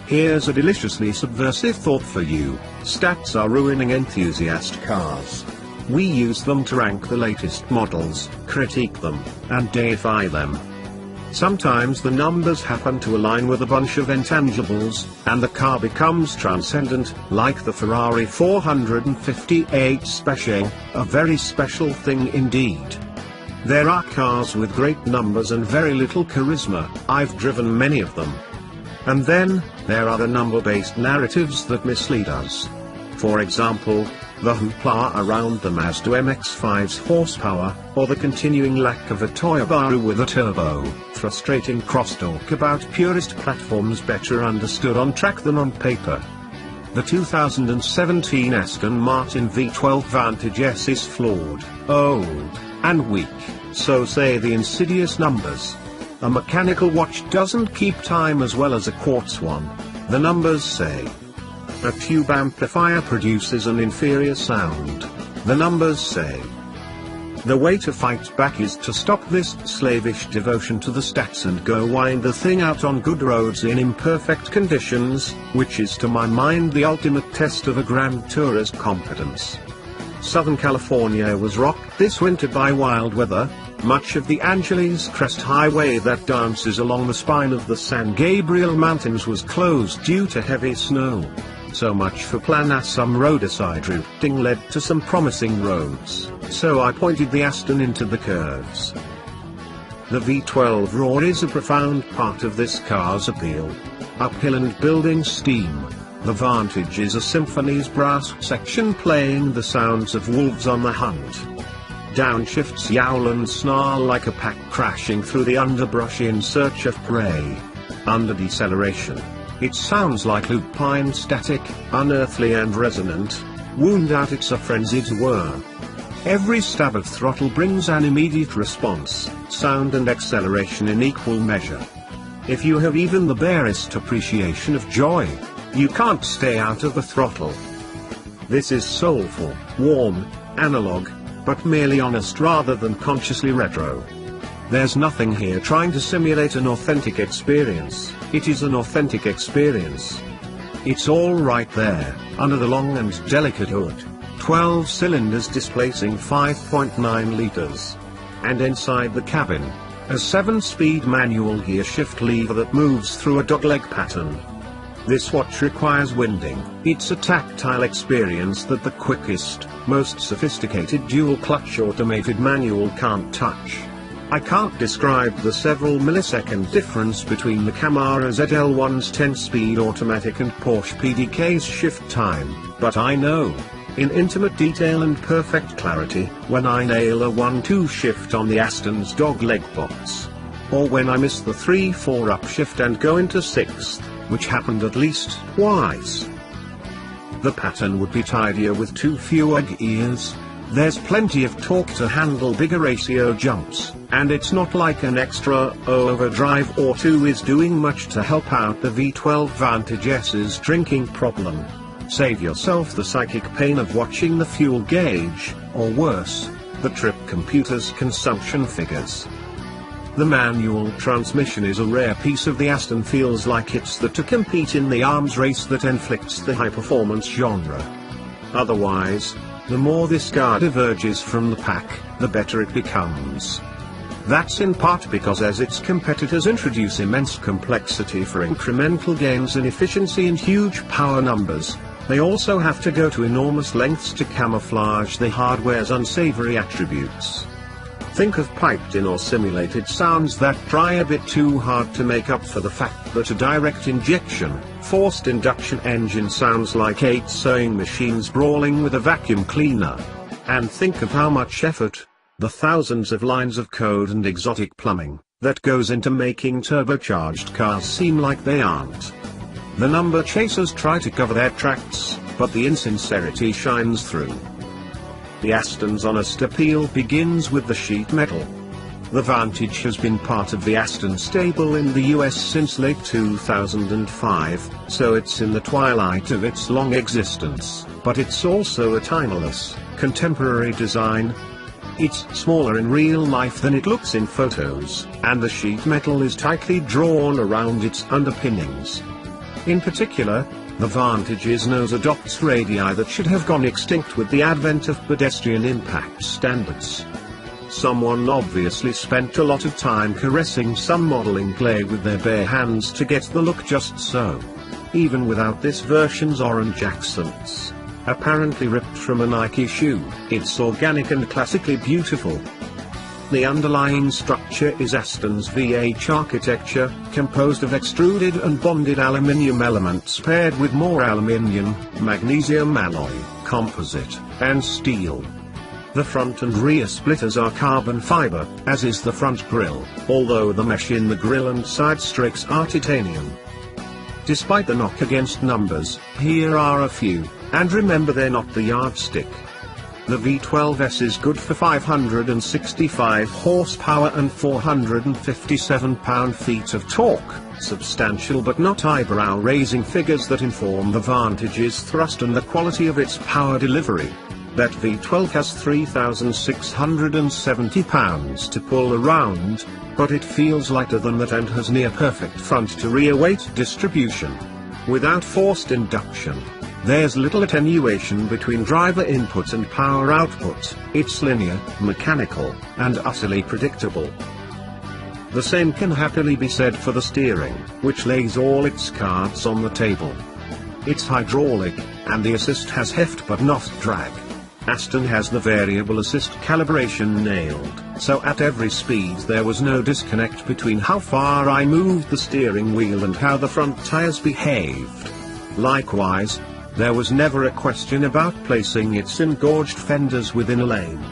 Here's a deliciously subversive thought for you: stats are ruining enthusiast cars. We use them to rank the latest models, critique them, and deify them. Sometimes the numbers happen to align with a bunch of intangibles, and the car becomes transcendent, like the Ferrari 458 Speciale, a very special thing indeed. There are cars with great numbers and very little charisma. I've driven many of them. And then, there are the number-based narratives that mislead us. For example, the hoopla around the Mazda MX-5's horsepower, or the continuing lack of a Toyobaru with a turbo, frustrating crosstalk about purist platforms better understood on track than on paper. The 2017 Aston Martin V12 Vantage S is flawed, old, and weak, so say the insidious numbers. A mechanical watch doesn't keep time as well as a quartz one, the numbers say. A tube amplifier produces an inferior sound, the numbers say. The way to fight back is to stop this slavish devotion to the stats and go wind the thing out on good roads in imperfect conditions, which is to my mind the ultimate test of a grand tourist competence. Southern California was rocked this winter by wild weather. Much of the Angeles Crest Highway that dances along the spine of the San Gabriel Mountains was closed due to heavy snow. So much for plan. Some roadside routing led to some promising roads, so I pointed the Aston into the curves. The V12 roar is a profound part of this car's appeal. Uphill and building steam, the Vantage is a symphony's brass section playing the sounds of wolves on the hunt. Downshifts yowl and snarl like a pack crashing through the underbrush in search of prey. Under deceleration, it sounds like lupine static, unearthly and resonant. Wound out, it's a frenzied whir. Every stab of throttle brings an immediate response, sound and acceleration in equal measure. If you have even the barest appreciation of joy, you can't stay out of the throttle. This is soulful, warm, analog, but merely honest rather than consciously retro. There's nothing here trying to simulate an authentic experience, it is an authentic experience. It's all right there, under the long and delicate hood, 12 cylinders displacing 5.9 liters. And inside the cabin, a 7-speed manual gear shift lever that moves through a dogleg pattern. This watch requires winding. It's a tactile experience that the quickest, most sophisticated dual-clutch automated manual can't touch. I can't describe the several millisecond difference between the Camaro ZL1's 10-speed automatic and Porsche PDK's shift time, but I know, in intimate detail and perfect clarity, when I nail a 1-2 shift on the Aston's dogleg box. Or when I miss the 3-4 upshift and go into 6th, which happened at least twice. The pattern would be tidier with 2 fewer gears. There's plenty of torque to handle bigger ratio jumps, and it's not like an extra overdrive or 2 is doing much to help out the V12 Vantage S's drinking problem. Save yourself the psychic pain of watching the fuel gauge, or worse, the trip computer's consumption figures. The manual transmission is a rare piece of the Aston, feels like it's there to compete in the arms race that inflicts the high-performance genre. Otherwise, the more this car diverges from the pack, the better it becomes. That's in part because as its competitors introduce immense complexity for incremental gains in efficiency and huge power numbers, they also have to go to enormous lengths to camouflage the hardware's unsavory attributes. Think of piped-in or simulated sounds that try a bit too hard to make up for the fact that a direct injection, forced induction engine sounds like 8 sewing machines brawling with a vacuum cleaner. And think of how much effort, the thousands of lines of code and exotic plumbing, that goes into making turbocharged cars seem like they aren't. The number chasers try to cover their tracks, but the insincerity shines through. The Aston's honest appeal begins with the sheet metal. The Vantage has been part of the Aston stable in the US since late 2005, so it's in the twilight of its long existence, but it's also a timeless, contemporary design. It's smaller in real life than it looks in photos, and the sheet metal is tightly drawn around its underpinnings. In particular, the Vantage's nose adopts radii that should have gone extinct with the advent of pedestrian impact standards. Someone obviously spent a lot of time caressing some modeling clay with their bare hands to get the look just so. Even without this version's orange accents, apparently ripped from a Nike shoe, it's organic and classically beautiful. The underlying structure is Aston's VH architecture, composed of extruded and bonded aluminium elements paired with more aluminium, magnesium alloy, composite, and steel. The front and rear splitters are carbon fiber, as is the front grille, although the mesh in the grille and side strakes are titanium. Despite the knock against numbers, here are a few, and remember they're not the yardstick. The V12S is good for 565 horsepower and 457 pound-feet of torque, substantial but not eyebrow-raising figures that inform the Vantage's thrust and the quality of its power delivery. That V12 has 3,670 pounds to pull around, but it feels lighter than that and has near-perfect front-to-rear weight distribution. Without forced induction, there's little attenuation between driver input and power output. It's linear, mechanical, and utterly predictable. The same can happily be said for the steering, which lays all its cards on the table. It's hydraulic, and the assist has heft but not drag. Aston has the variable assist calibration nailed, so at every speed there was no disconnect between how far I moved the steering wheel and how the front tires behaved. Likewise, there was never a question about placing its engorged fenders within a lane.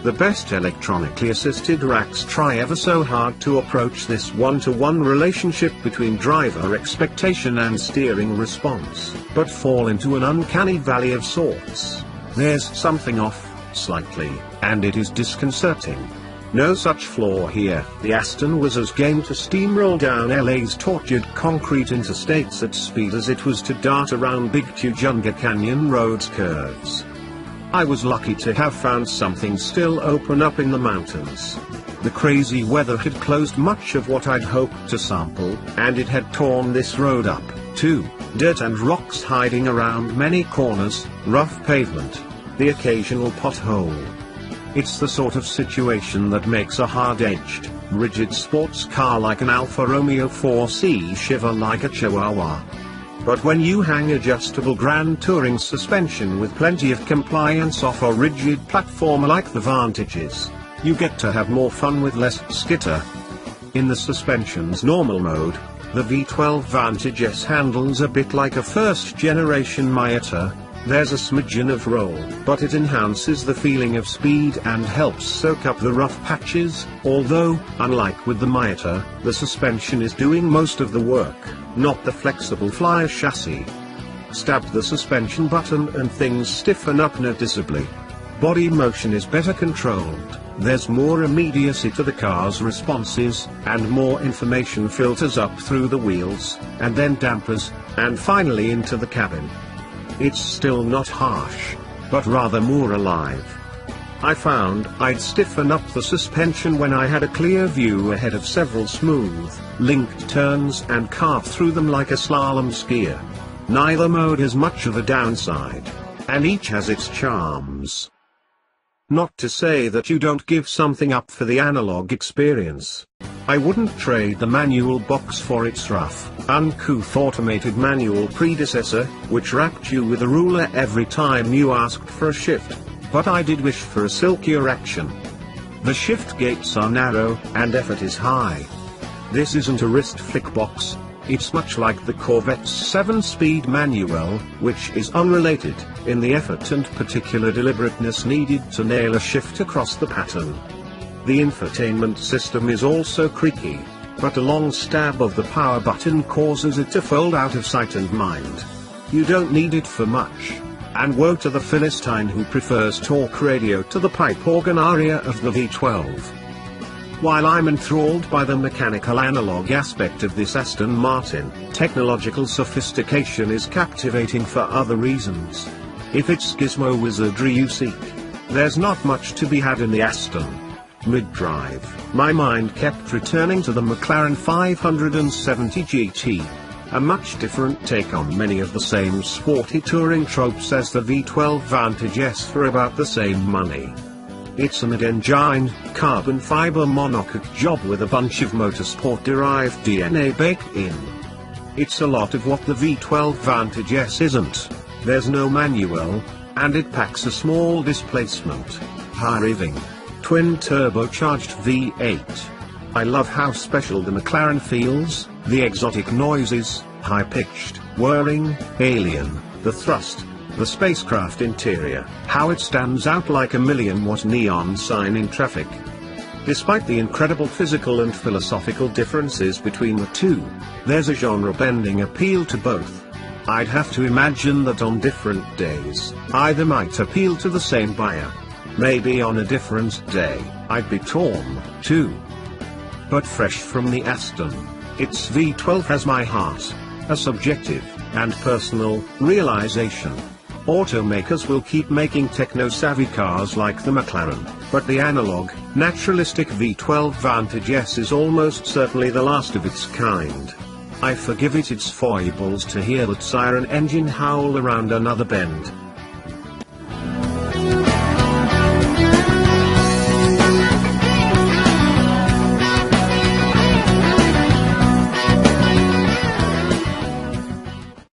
The best electronically assisted racks try ever so hard to approach this one-to-one relationship between driver expectation and steering response, but fall into an uncanny valley of sorts. There's something off, slightly, and it is disconcerting. No such flaw here. The Aston was as game to steamroll down LA's tortured concrete interstates at speed as it was to dart around Big Tujunga Canyon roads curves. I was lucky to have found something still open up in the mountains. The crazy weather had closed much of what I'd hoped to sample, and it had torn this road up, too. Dirt and rocks hiding around many corners, rough pavement, the occasional pothole. It's the sort of situation that makes a hard-edged, rigid sports car like an Alfa Romeo 4C shiver like a chihuahua. But when you hang adjustable Grand Touring suspension with plenty of compliance off a rigid platform like the Vantage's, you get to have more fun with less skitter. In the suspension's normal mode, the V12 Vantage S handles a bit like a first-generation Miata. There's a smidgen of roll, but it enhances the feeling of speed and helps soak up the rough patches, although, unlike with the Miata, the suspension is doing most of the work, not the flexible flyer chassis. Stab the suspension button and things stiffen up noticeably. Body motion is better controlled, there's more immediacy to the car's responses, and more information filters up through the wheels, and then dampers, and finally into the cabin. It's still not harsh, but rather more alive. I found I'd stiffen up the suspension when I had a clear view ahead of several smooth, linked turns and carve through them like a slalom skier. Neither mode has much of a downside, and each has its charms. Not to say that you don't give something up for the analog experience. I wouldn't trade the manual box for its rough, uncouth automated manual predecessor, which rapped you with a ruler every time you asked for a shift, but I did wish for a silkier action. The shift gates are narrow, and effort is high. This isn't a wrist flick box, it's much like the Corvette's 7-speed manual, which is unrelated, in the effort and particular deliberateness needed to nail a shift across the pattern. The infotainment system is also creaky, but a long stab of the power button causes it to fold out of sight and mind. You don't need it for much, and woe to the Philistine who prefers torque radio to the pipe organ aria of the V12. While I'm enthralled by the mechanical analog aspect of this Aston Martin, technological sophistication is captivating for other reasons. If it's gizmo wizardry you seek, there's not much to be had in the Aston. Mid-drive, my mind kept returning to the McLaren 570 GT. A much different take on many of the same sporty touring tropes as the V12 Vantage S for about the same money. It's a mid-engine, carbon fiber monocoque job with a bunch of motorsport-derived DNA baked in. It's a lot of what the V12 Vantage S isn't. There's no manual, and it packs a small displacement, high-revving, twin-turbocharged V8. I love how special the McLaren feels, the exotic noises, high-pitched, whirring, alien, the thrust, the spacecraft interior, how it stands out like a million-watt neon sign in traffic. Despite the incredible physical and philosophical differences between the two, there's a genre-bending appeal to both. I'd have to imagine that on different days, either might appeal to the same buyer. Maybe on a different day, I'd be torn, too. But fresh from the Aston, its V12 has my heart, a subjective, and personal, realization. Automakers will keep making techno-savvy cars like the McLaren, but the analog, naturalistic V12 Vantage S is almost certainly the last of its kind. I forgive it its foibles to hear that siren engine howl around another bend,